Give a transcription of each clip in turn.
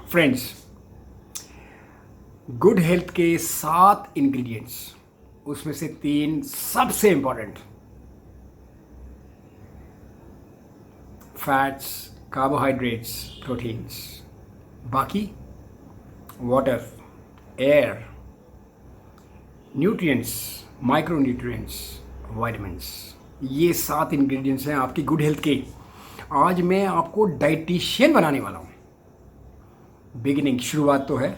Friends, good health के 7 ingredients, उसमें से 3 सबसे इंपॉर्टेंट: फैट्स, कार्बोहाइड्रेट्स, प्रोटीन्स। बाकी water, air, nutrients, micronutrients, vitamins. ये 7 इंग्रेडिएंट्स हैं आपकी गुड हेल्थ के। आज मैं आपको डाइटिशियन बनाने वाला हूँ। बिगिनिंग, शुरुआत तो है।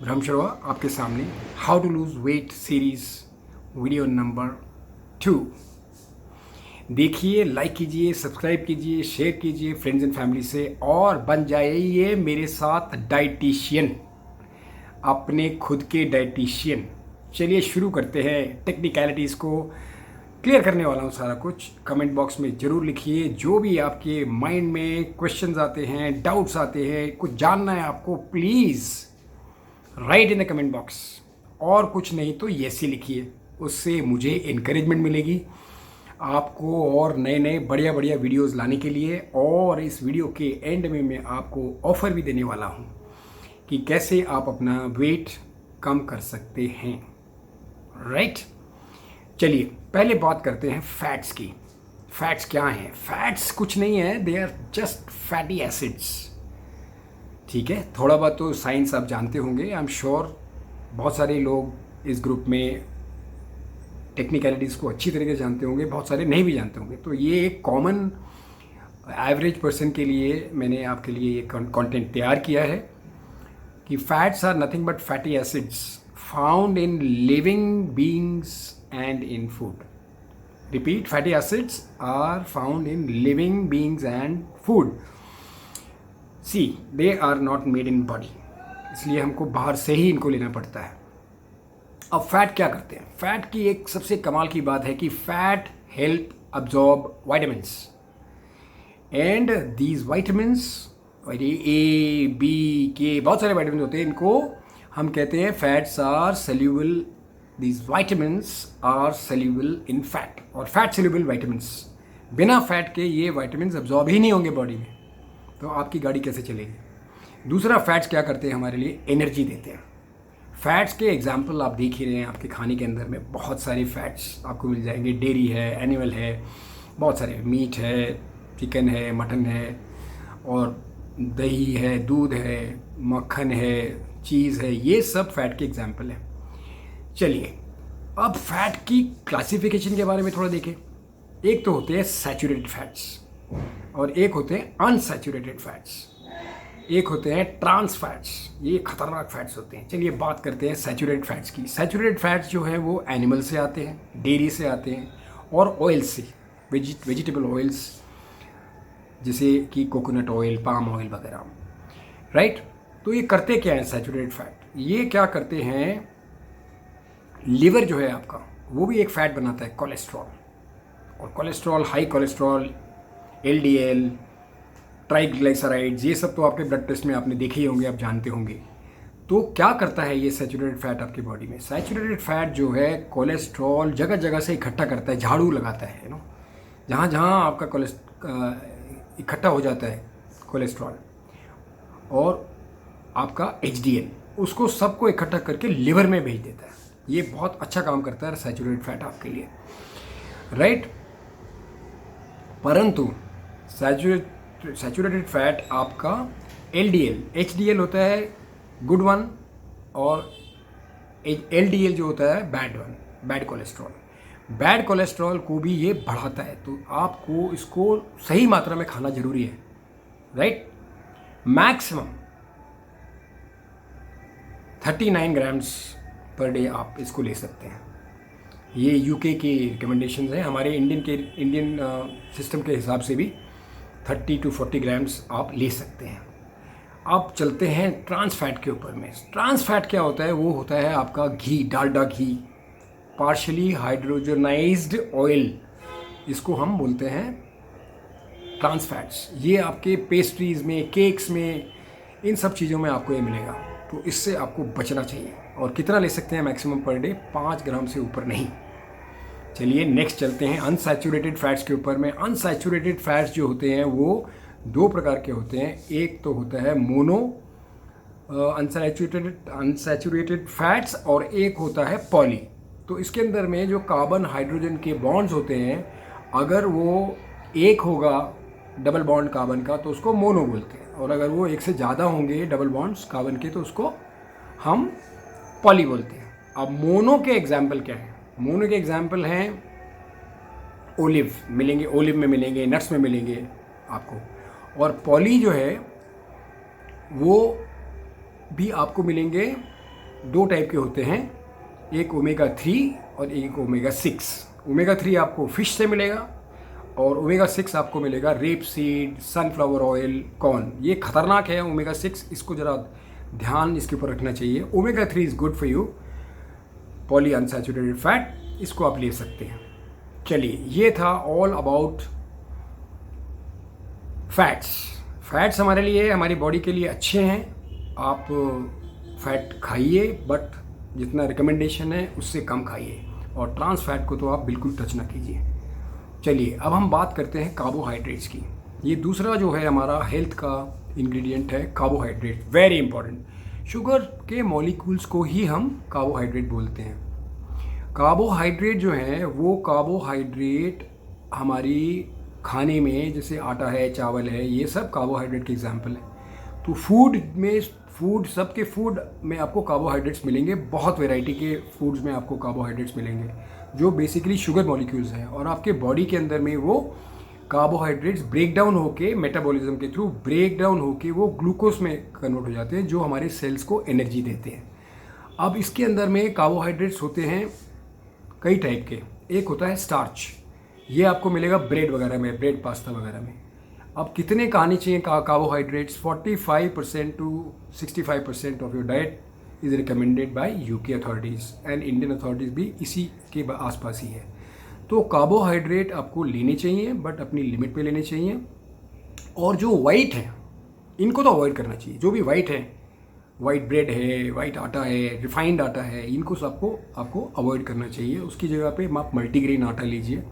ब्रह्मशर्मा आपके सामने how to lose weight series video number 2। देखिए, लाइक कीजिए, सब्सक्राइब कीजिए, शेयर कीजिए फ्रेंड्स एंड फैमिली से, और बन जाइए मेरे साथ डाइटिशियन, अपने खुद के डाइटिशियन। चलिए शुरू करते हैं। टेक्निकलिटीज़ को क्लियर करने वाला हूँ सारा कुछ। कमेंट बॉक्स में ज़रूर लिखिए जो भी आपके माइंड में क्वेश्चंस आते हैं, डाउट्स आते हैं, कुछ जानना है आपको, please write in the comment box. और कुछ नहीं तो येस ही लिखिए, उससे मुझे इनकरेजमेंट मिलेगी आपको और नए नए बढ़िया बढ़िया वीडियोस लाने के लिए। और इस वीडियो के एंड में मैं आपको ऑफ़र भी देने वाला हूँ कि कैसे आप अपना वेट कम कर सकते हैं। राइट, चलिए पहले बात करते हैं फैट्स की। फैट्स क्या हैं? फैट्स कुछ नहीं है, they are just fatty acids. ठीक है, थोड़ा बहुत तो साइंस आप जानते होंगे, आई एम श्योर। बहुत सारे लोग इस ग्रुप में टेक्निकलिटीज़ को अच्छी तरीके से जानते होंगे, बहुत सारे नहीं भी जानते होंगे। तो ये एक कॉमन एवरेज पर्सन के लिए मैंने आपके लिए ये कंटेंट तैयार किया है कि fats are nothing but fatty acids found in living beings and in food. Repeat, fatty acids are found in living beings and food. See, they are not made in body, इसलिए हमको बाहर से ही इनको लेना पड़ता है। अब फैट क्या करते हैं? फैट की एक सबसे कमाल की बात है कि fat help absorb vitamins, and these vitamins, A B K बहुत सारे वाइटामिन होते हैं, इनको हम कहते हैं fats are soluble. These vitamins are soluble in fat, और फैट soluble vitamins, बिना फैट के ये vitamins absorb ही नहीं होंगे बॉडी में, तो आपकी गाड़ी कैसे चलेगी? दूसरा, फैट्स क्या करते हैं? हमारे लिए एनर्जी देते हैं। फैट्स के एग्जाम्पल आप देख ही रहे हैं, आपके खाने के अंदर में बहुत सारे फैट्स आपको मिल जाएंगे। डेयरी है, एनिमल है, बहुत सारे, मीट है, चिकन है, मटन है, और दही है, दूध है, मक्खन है, चीज़ है, ये सब फैट के एग्जाम्पल हैं। चलिए अब फैट की क्लासिफिकेशन के बारे में थोड़ा देखें। एक तो होते हैं सैचुरेटेड फैट्स, और एक होते हैं अनसैचुरेटेड फैट्स, एक होते हैं ट्रांस फैट्स। ये खतरनाक फैट्स होते हैं। चलिए बात करते हैं सैचुरेटेड फैट्स की। सैचुरेटेड फैट्स जो है वो एनिमल से आते हैं, डेयरी से आते हैं, और ऑयल से, वेजिटेबल ऑयल्स जैसे कि कोकोनट ऑयल, पाम ऑयल वगैरह। राइट, तो ये करते क्या हैं सैचुरेटेड फैट? ये क्या करते हैं, लिवर जो है आपका, वो भी एक फ़ैट बनाता है, कोलेस्ट्रॉल। और cholesterol, high cholesterol, LDL, triglycerides, ये सब तो आपके ब्लड टेस्ट में आपने देखे ही होंगे, आप जानते होंगे। तो क्या करता है ये सैचुरेटेड फैट आपकी बॉडी में? सैचुरेटेड फैट जो है कोलेस्ट्रॉल जगह जगह से इकट्ठा करता है, झाड़ू लगाता है नो, जहाँ जहाँ आपका इकट्ठा हो जाता है कोलेस्ट्रॉल और आपका एचडीएल, उसको सबको इकट्ठा करके लिवर में भेज देता है। ये बहुत अच्छा काम करता है सैचुरेटेड फैट आपके लिए। राइट, परंतु सैचुरेटेड फैट आपका एलडीएल, एचडीएल होता है गुड वन, और एलडीएल जो होता है bad one, bad cholesterol. Bad cholesterol को भी ये बढ़ाता है, तो आपको इसको सही मात्रा में खाना जरूरी है। Right, maximum 39 grams per day आप इसको ले सकते हैं। ये यूके की रिकमेंडेशंस हैं। हमारे इंडियन सिस्टम के हिसाब से भी 30 to 40 ग्राम्स आप ले सकते हैं। अब चलते हैं ट्रांस फैट के ऊपर में। ट्रांस फैट क्या होता है? वो होता है आपका घी, डालडा घी, पार्शली हाइड्रोजनाइज्ड ऑयल, इसको हम बोलते हैं ट्रांस फैट्स। ये आपके पेस्ट्रीज़ में, केक्स में, इन सब चीज़ों में आपको ये मिलेगा, तो इससे आपको बचना चाहिए। और कितना ले सकते हैं मैक्सिमम पर डे? 5 ग्राम से ऊपर नहीं। चलिए नेक्स्ट चलते हैं अनसैचुरेटेड फैट्स के ऊपर में। अनसैचुरेटेड फैट्स जो होते हैं वो 2 प्रकार के होते हैं। एक तो होता है मोनो अनसैचुरेटेड फैट्स और एक होता है पॉली। तो इसके अंदर में जो कार्बन हाइड्रोजन के बॉन्ड्स होते हैं, अगर वो एक होगा डबल बॉन्ड कार्बन का तो उसको मोनो बोलते हैं, और अगर वो एक से ज़्यादा होंगे डबल बॉन्ड्स कार्बन के तो उसको हम पॉली बोलते हैं। अब मोनो के एग्जाम्पल क्या हैं? मोनो के एग्जाम्पल हैं ओलिव मिलेंगे, ओलिव में मिलेंगे, नट्स में मिलेंगे आपको। और पॉली जो है वो भी आपको मिलेंगे, दो टाइप के होते हैं, एक ओमेगा 3 और एक ओमेगा 6। ओमेगा 3 आपको फिश से मिलेगा और ओमेगा 6 आपको मिलेगा rape seed, sunflower oil, corn. ये खतरनाक है ओमेगा 6, इसको ज़रा ध्यान इसके ऊपर रखना चाहिए। Omega 3 is good for you, poly unsaturated fat, इसको आप ले सकते हैं। चलिए, ये था ऑल अबाउट फैट्स। फैट्स हमारे लिए, हमारी बॉडी के लिए अच्छे हैं। आप फैट खाइए, बट जितना रिकमेंडेशन है उससे कम खाइए, और ट्रांस फैट को तो आप बिल्कुल टच ना कीजिए। चलिए, अब हम बात करते हैं कार्बोहाइड्रेट्स की। ये दूसरा जो है हमारा हेल्थ का इंग्रेडिएंट है कार्बोहाइड्रेट, वेरी इंपॉर्टेंट। शुगर के मॉलिक्यूल्स को ही हम कार्बोहाइड्रेट बोलते हैं। कार्बोहाइड्रेट जो है वो कार्बोहाइड्रेट हमारी खाने में, जैसे आटा है, चावल है, ये सब कार्बोहाइड्रेट के एग्जाम्पल है। तो सबके फूड में आपको कार्बोहाइड्रेट्स मिलेंगे, बहुत वैरायटी के फूड्स में आपको कार्बोहाइड्रेट्स मिलेंगे जो बेसिकली शुगर मॉलिक्यूल्स हैं, और आपके बॉडी के अंदर में वो कार्बोहाइड्रेट्स ब्रेक डाउन होके, मेटाबॉलिज्म के थ्रू ब्रेक डाउन होके वो ग्लूकोज में कन्वर्ट हो जाते हैं, जो हमारे सेल्स को एनर्जी देते हैं। अब इसके अंदर में कार्बोहाइड्रेट्स होते हैं कई टाइप के। एक होता है स्टार्च, ये आपको मिलेगा ब्रेड वगैरह में, ब्रेड पास्ता वगैरह में। अब कितने खाने चाहिए carbohydrates? 45% to 65% of your diet is recommended by UK authorities, and Indian authorities भी इसी के आसपास ही है। तो कार्बोहाइड्रेट आपको लेने चाहिए, बट अपनी लिमिट पे लेने चाहिए। और जो वाइट है इनको तो अवॉइड करना चाहिए। जो भी वाइट है, वाइट ब्रेड है, वाइट आटा है, रिफाइंड आटा है, इनको सबको आपको अवॉइड करना चाहिए। उसकी जगह पे आप मल्टीग्रेन आटा लीजिए,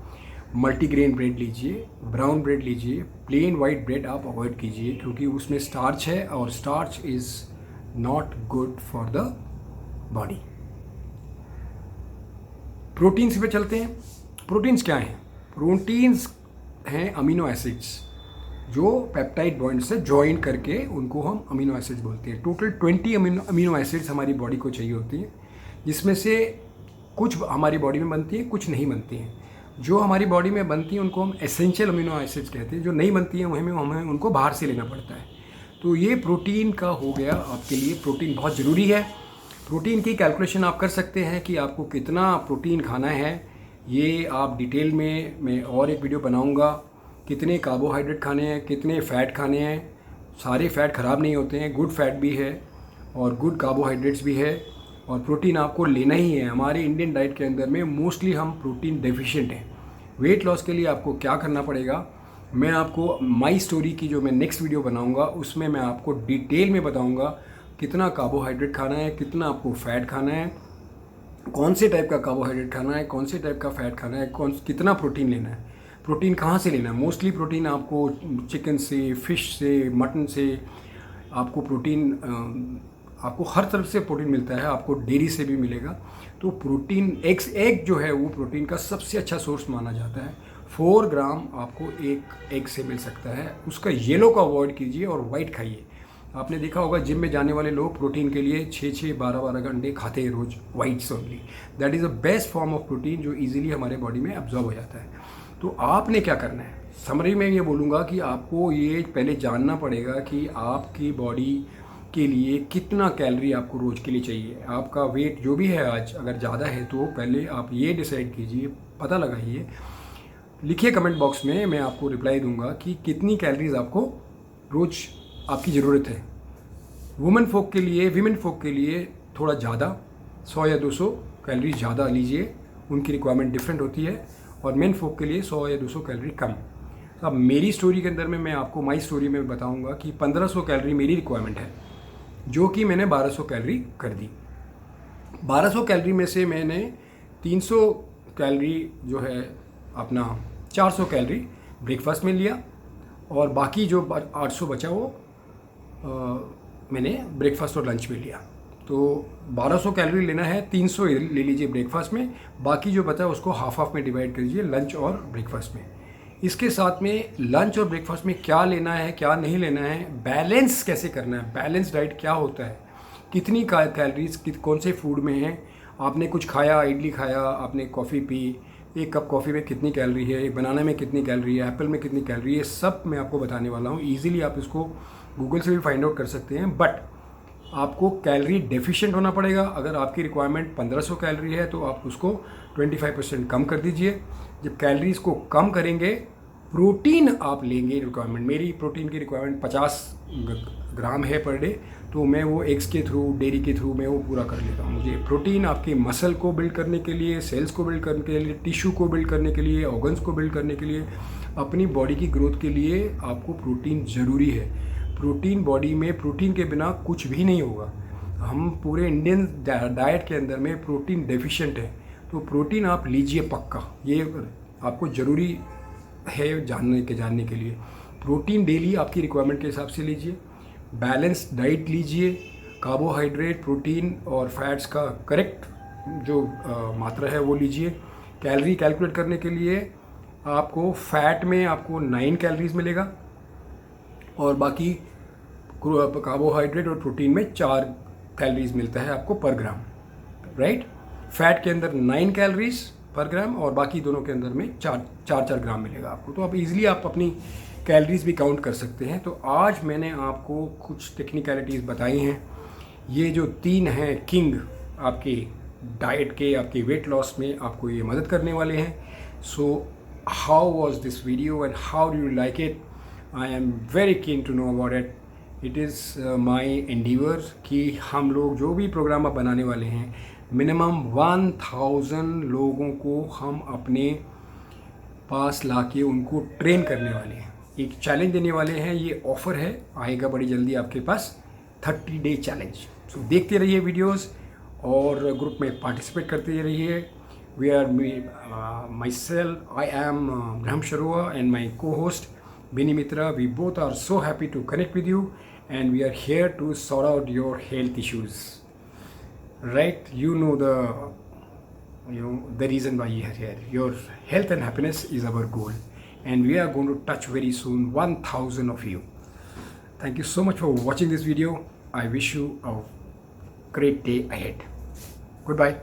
मल्टीग्रेन ब्रेड लीजिए, ब्राउन ब्रेड लीजिए। प्लेन वाइट ब्रेड आप अवॉइड कीजिए, क्योंकि उसमें स्टार्च है और starch is not good for the body. Proteins पे चलते हैं। प्रोटीन्स क्या हैं? प्रोटीन्स हैं अमीनो एसिड्स, जो पेप्टाइड बॉन्ड से ज्वाइन करके उनको हम अमीनो एसिड्स बोलते हैं। टोटल 20 अमीनो एसिड्स हमारी बॉडी को चाहिए होती हैं, जिसमें से कुछ हमारी बॉडी में बनती हैं, कुछ नहीं बनती हैं। जो हमारी बॉडी में बनती हैं उनको हम एसेंशियल अमीनो एसिड्स कहते हैं, जो नहीं बनती हैं हमें उनको बाहर से लेना पड़ता है। तो ये प्रोटीन का हो गया आपके लिए। प्रोटीन बहुत ज़रूरी है। प्रोटीन की कैलकुलेशन आप कर सकते हैं कि आपको कितना प्रोटीन खाना है। ये आप डिटेल में मैं और एक वीडियो बनाऊंगा, कितने कार्बोहाइड्रेट खाने हैं, कितने फ़ैट खाने हैं। सारे फ़ैट ख़राब नहीं होते हैं, गुड फैट भी है और गुड कार्बोहाइड्रेट्स भी है, और प्रोटीन आपको लेना ही है। हमारे इंडियन डाइट के अंदर में मोस्टली हम प्रोटीन डेफिशिएंट हैं। वेट लॉस के लिए आपको क्या करना पड़ेगा, मैं आपको माई स्टोरी की जो मैं नेक्स्ट वीडियो बनाऊंगा उसमें मैं आपको डिटेल में बताऊंगा कितना कार्बोहाइड्रेट खाना है, कितना आपको फ़ैट खाना है, कौन से टाइप का कार्बोहाइड्रेट खाना है, कौन से टाइप का फ़ैट खाना है, कितना प्रोटीन लेना है, प्रोटीन कहाँ से लेना है। मोस्टली प्रोटीन आपको चिकन से, फिश से, मटन से आपको प्रोटीन, आपको हर तरफ से प्रोटीन मिलता है। आपको डेयरी से भी मिलेगा। तो प्रोटीन एग जो है वो प्रोटीन का सबसे अच्छा सोर्स माना जाता है। 4 ग्राम आपको एक एग से मिल सकता है। उसका येलो को अवॉइड कीजिए और वाइट खाइए। आपने देखा होगा जिम में जाने वाले लोग प्रोटीन के लिए 6-6, 12-12 घंटे खाते हैं रोज़, whites only. That is the best form of protein जो इजीली हमारे बॉडी में एब्जॉर्ब हो जाता है। तो आपने क्या करना है, समरी में ये बोलूँगा कि आपको ये पहले जानना पड़ेगा कि आपकी बॉडी के लिए कितना कैलोरी आपको रोज़ के लिए चाहिए। आपका वेट जो भी है आज अगर ज़्यादा है तो पहले आप ये डिसाइड कीजिए, पता लगाइए, लिखिए कमेंट बॉक्स में, मैं आपको रिप्लाई दूंगा कि कितनी कैलोरीज आपको रोज़ आपकी ज़रूरत है। वुमेन फोक के लिए थोड़ा ज़्यादा, 100 या 200 कैलोरी ज़्यादा लीजिए, उनकी रिक्वायरमेंट डिफरेंट होती है। और मेन फोक के लिए 100 या 200 कैलोरी कम। अब मेरी स्टोरी के अंदर में मैं आपको माई स्टोरी में बताऊंगा कि 1500 कैलोरी मेरी रिक्वायरमेंट है, जो कि मैंने 1200 कैलोरी कर दी। 1200 कैलोरी में से मैंने 300 कैलोरी जो है अपना 400 कैलोरी ब्रेकफास्ट में लिया, और बाकी जो 800 बचा वो मैंने ब्रेकफास्ट और लंच में लिया। तो 1200 कैलोरी लेना है, 300 ले लीजिए ब्रेकफास्ट में, बाकी जो बचा है उसको हाफ हाफ में डिवाइड कर लीजिए लंच और ब्रेकफास्ट में। इसके साथ में लंच और ब्रेकफास्ट में क्या लेना है क्या नहीं लेना है, बैलेंस कैसे करना है, बैलेंस डाइट क्या होता है, कितनी कैलोरीज कौन से फूड में है, आपने कुछ खाया, इडली खाया, आपने कॉफ़ी पी, एक कप कॉफ़ी में कितनी कैलोरी है, एक बनाना में कितनी कैलोरी है, एप्पल में कितनी कैलोरी है, सब मैं आपको बताने वाला हूँ। ईजिली आप इसको गूगल से भी फाइंड आउट कर सकते हैं, बट आपको कैलोरी डेफिशिएंट होना पड़ेगा। अगर आपकी रिक्वायरमेंट 1500 कैलोरी है तो आप उसको 25% कम कर दीजिए। जब कैलोरीज को कम करेंगे, प्रोटीन आप लेंगे रिक्वायरमेंट, मेरी प्रोटीन की रिक्वायरमेंट 50 ग्राम है पर डे, तो मैं वो एग्स के थ्रू, डेयरी के थ्रू मैं वो पूरा कर लेता हूँ। मुझे प्रोटीन आपके मसल को बिल्ड करने के लिए, सेल्स को बिल्ड करने के लिए, टिश्यू को बिल्ड करने के लिए, ऑर्गन्स को बिल्ड करने के लिए, अपनी बॉडी की ग्रोथ के लिए आपको प्रोटीन ज़रूरी है। प्रोटीन बॉडी में, प्रोटीन के बिना कुछ भी नहीं होगा। हम पूरे इंडियन डाइट के अंदर में प्रोटीन डेफिशिएंट है, तो प्रोटीन आप लीजिए पक्का, ये आपको ज़रूरी है जानने के लिए। प्रोटीन डेली आपकी रिक्वायरमेंट के हिसाब से लीजिए, बैलेंस डाइट लीजिए, कार्बोहाइड्रेट, प्रोटीन और फैट्स का करेक्ट जो मात्रा है वो लीजिए। कैलोरी कैलकुलेट करने के लिए आपको फैट में आपको 9 कैलोरीज मिलेगा और बाकी कार्बोहाइड्रेट और प्रोटीन में 4 कैलोरीज मिलता है आपको पर ग्राम, राइट। फैट के अंदर 9 कैलोरीज पर ग्राम और बाकी दोनों के अंदर में 4 ग्राम मिलेगा आपको। तो आप इजीली आप अपनी कैलोरीज भी काउंट कर सकते हैं। तो आज मैंने आपको कुछ टेक्निकलिटीज़ बताई हैं। ये जो 3 हैं किंग आपके डाइट के, आपके वेट लॉस में आपको ये मदद करने वाले हैं। So how was this video and how do you like it? I am very keen to know about it. It is my endeavour कि हम लोग जो भी प्रोग्राम आप बनाने वाले हैं, मिनिमम 1000 लोगों को हम अपने पास लाके उनको ट्रेन करने वाले हैं, एक चैलेंज देने वाले हैं। ये ऑफ़र है, आएगा बड़ी जल्दी आपके पास, 30 डे चैलेंज। सो देखते रहिए वीडियोस और ग्रुप में पार्टिसिपेट करते रहिए। We are myself, I am Brahm Sharma and my cohost Bini Mitra. We both are so happy to connect with you and we are here to sort out your health issues, right? You know the reason why you are here. Your health and happiness is our goal and we are going to touch very soon 1000 of you. Thank you so much for watching this video. I wish you a great day ahead. Goodbye.